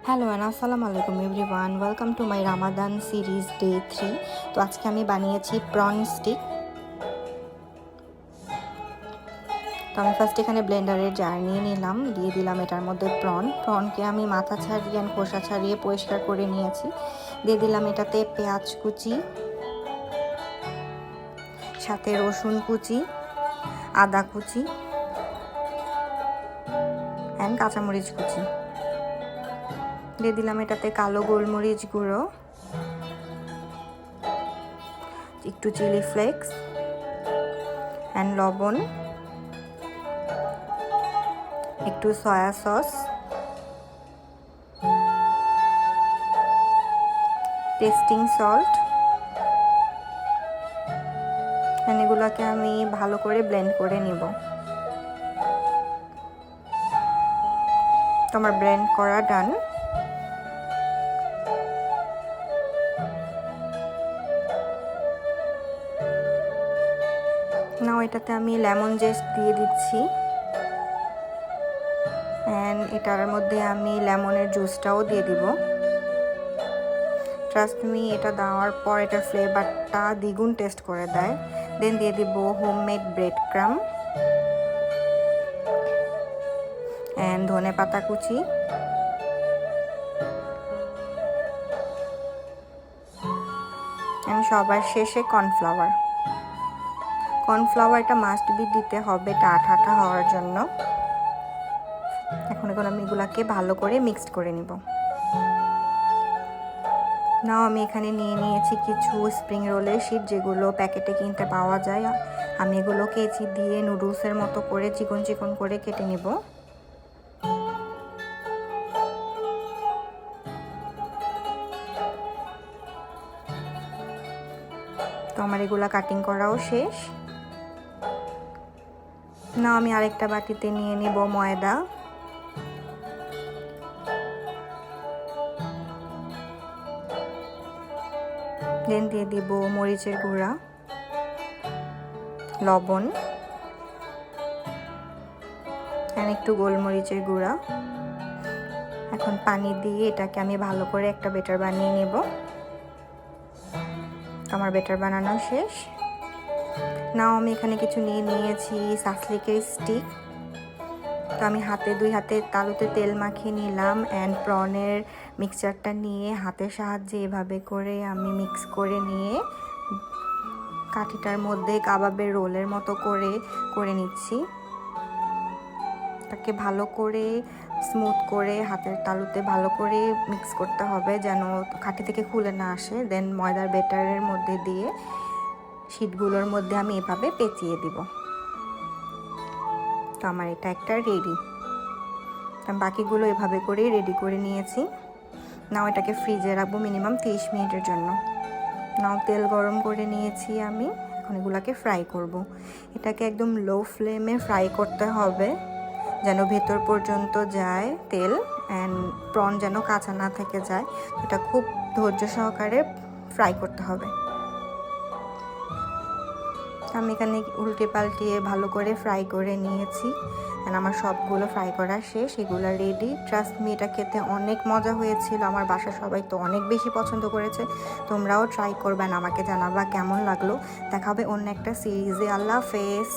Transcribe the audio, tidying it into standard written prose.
Hello and আসসালামু আলাইকুম everyone, welcome to my Ramadan series day 3। তো আজকে আমি বানিয়েছি প্রন স্টিক। তো আমি ফার্স্ট এখানে ব্লেন্ডারের জার নিয়ে নিলাম, দিয়ে দিলাম এটার মধ্যে প্রনকে আমি মাথা ছাড়িয়ে খোসা ছাড়িয়ে পরিষ্কার করে নিয়েছি। দিয়ে দিলাম এটাতে পেঁয়াজ কুচি, সাথে রসুন কুচি, আদা কুচি অ্যান্ড কাঁচামরিচ কুচি। দিয়ে দিলাম এটাতে কালো গোলমরিচ গুঁড়ো, একটু চিলি ফ্লেক্স অ্যান্ড লবণ, একটু সয়া সস, টেস্টিং সল্ট। এগুলোকে আমি ভালো করে ব্লেন্ড করে নিব। তো আমার ব্লেন্ড করা ডান। নাও এটাতে আমি লেমন জেস্ট দিয়ে দিচ্ছি, অ্যান্ড এটার মধ্যে আমি লেমনের জুসটাও দিয়ে দিব। ট্রাস্ট মি, এটা দেওয়ার পর এটার ফ্লেভারটা দ্বিগুণ টেস্ট করে দেয়। দেন দিয়ে দিব হোমমেড ব্রেড ক্রাম অ্যান্ড ধনে পাতা কুচি, অ্যান্ড সবার শেষে কর্নফ্লাওয়ারটা মাস্ট বি দিতে হবে, এটা আঠা হওয়ার জন্য। এখন আমি এগুলাকে ভালো করে মিক্সড করে নিব। নাও আমি এখানে নিয়ে নিয়েছি কিছু স্প্রিং রোলের শিট, যেগুলো প্যাকেটে কিনতে পাওয়া যায়। আমি এগুলো কেচি দিয়ে নুডলসের মতো করে চিকন চিকন করে কেটে নিব। তো আমার এগুলা কাটিং করাও শেষ। না আমি আরেকটা বাটিতে নিয়ে নিব ময়দা, দেন দিয়ে দিব মরিচের গুঁড়া, লবণ আর একটু গোলমরিচের গুঁড়া। এখন পানি দিয়ে এটাকে আমি ভালো করে একটা ব্যাটার বানিয়ে নেব। আমার ব্যাটার বানানো শেষ। নাও আমি এখানে কিছু নিয়ে নিয়েছি সাসলিকের স্টিক। তো আমি দুই হাতে তালুতে তেল মাখিয়ে নিলাম, অ্যান্ড প্রনের মিক্সচারটা নিয়ে হাতের সাহায্যে এভাবে করে আমি মিক্স করে নিয়ে কাঠিটার মধ্যে কাবাবের রোলের মতো করে নিচ্ছি। তাকে ভালো করে স্মুথ করে হাতের তালুতে ভালো করে মিক্স করতে হবে, যেন কাঠি থেকে খুলে না আসে। দেন ময়দার ব্যাটারের মধ্যে দিয়ে শিটগুলোর মধ্যে আমি এভাবে পেঁচিয়ে দিব। তো আমার এটা একটা রেডি। বাকিগুলো এভাবে করেই রেডি করে নিয়েছি। নাও এটাকে ফ্রিজে রাখবো মিনিমাম 30 মিনিটের জন্য। নাও তেল গরম করে নিয়েছি আমি, এখন এগুলাকে ফ্রাই করব। এটাকে একদম লো ফ্লেমে ফ্রাই করতে হবে, যেন ভেতর পর্যন্ত যায় তেল, অ্যান্ড প্রন যেন কাঁচা না থেকে যায়। এটা খুব ধৈর্য সহকারে ফ্রাই করতে হবে। আমি এখানে উল্টে পাল্টিয়ে ভালো করে ফ্রাই করে নিয়েছি, অ্যান্ড আমার সবগুলো ফ্রাই করা শেষ, এগুলো রেডি। ট্রাস্ট মি, এটা খেতে অনেক মজা হয়েছিল। আমার বাসার সবাই তো অনেক বেশি পছন্দ করেছে। তোমরাও ট্রাই করবেন, আমাকে জানাবা কেমন লাগলো। দেখা হবে অন্য একটা সিরিজে। আল্লাহ হাফেজ।